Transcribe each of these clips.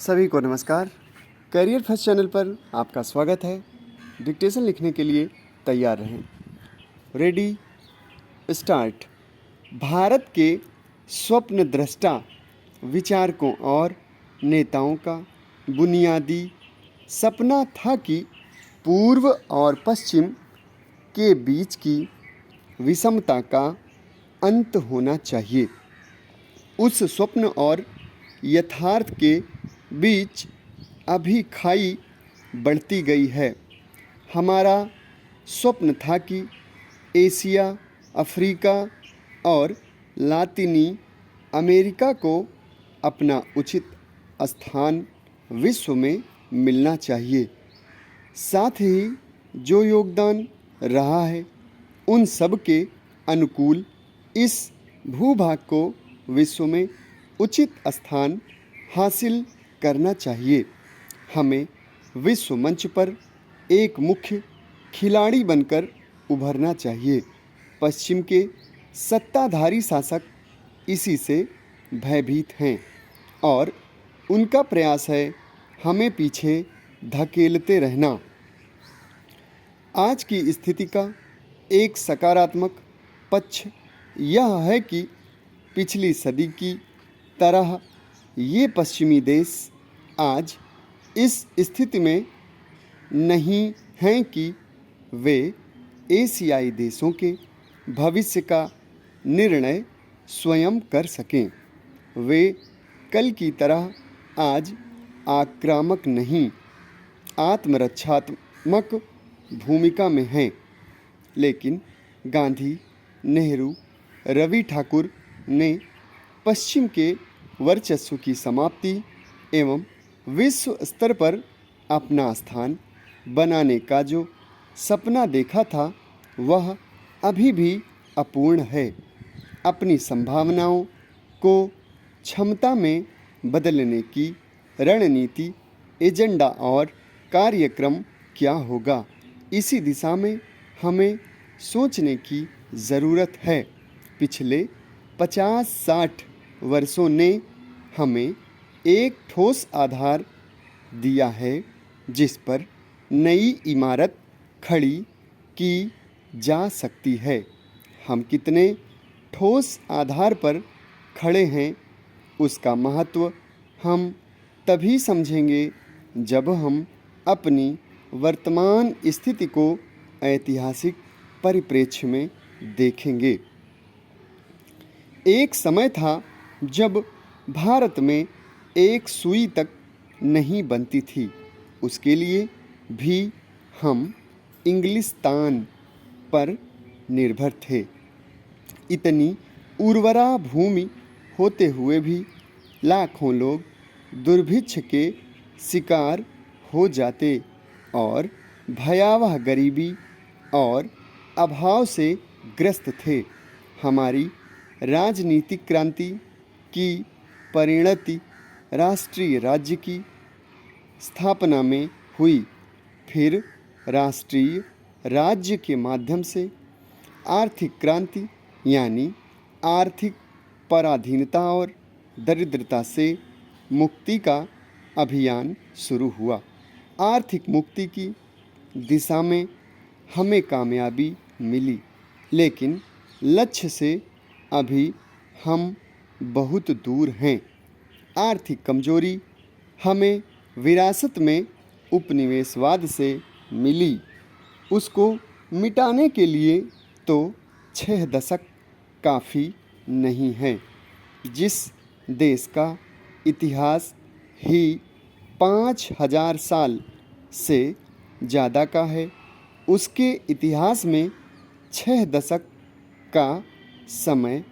सभी को नमस्कार। करियर फर्स्ट चैनल पर आपका स्वागत है। डिक्टेशन लिखने के लिए तैयार रहें। Ready start. भारत के स्वप्न दृष्टा विचारकों और नेताओं का बुनियादी सपना था कि पूर्व और पश्चिम के बीच की विषमता का अंत होना चाहिए। उस स्वप्न और यथार्थ के बीच अभी खाई बढ़ती गई है। हमारा स्वप्न था कि एशिया, अफ्रीका और लातिनी अमेरिका को अपना उचित स्थान विश्व में मिलना चाहिए। साथ ही जो योगदान रहा है उन सब के अनुकूल इस भूभाग को विश्व में उचित स्थान हासिल करना चाहिए। हमें विश्व मंच पर एक मुख्य खिलाड़ी बनकर उभरना चाहिए। पश्चिम के सत्ताधारी शासक इसी से भयभीत हैं और उनका प्रयास है हमें पीछे धकेलते रहना। आज की स्थिति का एक सकारात्मक पक्ष यह है कि पिछली सदी की तरह ये पश्चिमी देश आज इस स्थिति में नहीं हैं कि वे एशियाई देशों के भविष्य का निर्णय स्वयं कर सकें। वे कल की तरह आज आक्रामक नहीं, आत्मरक्षात्मक भूमिका में हैं। लेकिन गांधी, नेहरू, रवि ठाकुर ने पश्चिम के वर्चस्व की समाप्ति एवं विश्व स्तर पर अपना स्थान बनाने का जो सपना देखा था वह अभी भी अपूर्ण है। अपनी संभावनाओं को क्षमता में बदलने की रणनीति, एजेंडा और कार्यक्रम क्या होगा, इसी दिशा में हमें सोचने की ज़रूरत है। पिछले 50-60 वर्षों ने हमें एक ठोस आधार दिया है जिस पर नई इमारत खड़ी की जा सकती है। हम कितने ठोस आधार पर खड़े हैं उसका महत्व हम तभी समझेंगे जब हम अपनी वर्तमान स्थिति को ऐतिहासिक परिप्रेक्ष्य में देखेंगे। एक समय था जब भारत में एक सुई तक नहीं बनती थी। उसके लिए भी हम इंग्लिस्तान पर निर्भर थे। इतनी उर्वरा भूमि होते हुए भी लाखों लोग दुर्भिक्ष के शिकार हो जाते और भयावह गरीबी और अभाव से ग्रस्त थे। हमारी राजनीतिक क्रांति की परिणति राष्ट्रीय राज्य की स्थापना में हुई। फिर राष्ट्रीय राज्य के माध्यम से आर्थिक क्रांति यानी आर्थिक पराधीनता और दरिद्रता से मुक्ति का अभियान शुरू हुआ। आर्थिक मुक्ति की दिशा में हमें कामयाबी मिली, लेकिन लक्ष्य से अभी हम बहुत दूर हैं। आर्थिक कमजोरी हमें विरासत में उपनिवेशवाद से मिली। उसको मिटाने के लिए तो 6 दशक काफ़ी नहीं है। जिस देश का इतिहास ही 5000 साल से ज़्यादा का है, उसके इतिहास में 6 दशक का समय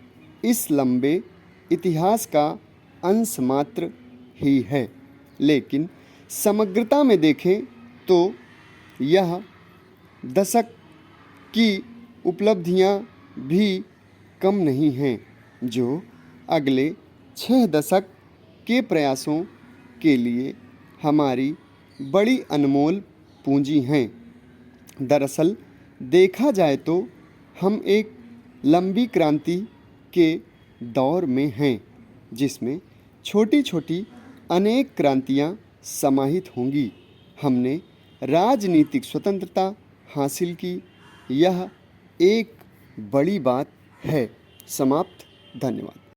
इस लंबे इतिहास का अंश मात्र ही है। लेकिन समग्रता में देखें तो यह दशक की उपलब्धियां भी कम नहीं हैं, जो अगले 6 दशक के प्रयासों के लिए हमारी बड़ी अनमोल पूंजी हैं। दरअसल देखा जाए तो हम एक लंबी क्रांति के दौर में हैं जिसमें छोटी छोटी अनेक क्रांतियां समाहित होंगी। हमने राजनीतिक स्वतंत्रता हासिल की, यह एक बड़ी बात है। समाप्त। धन्यवाद।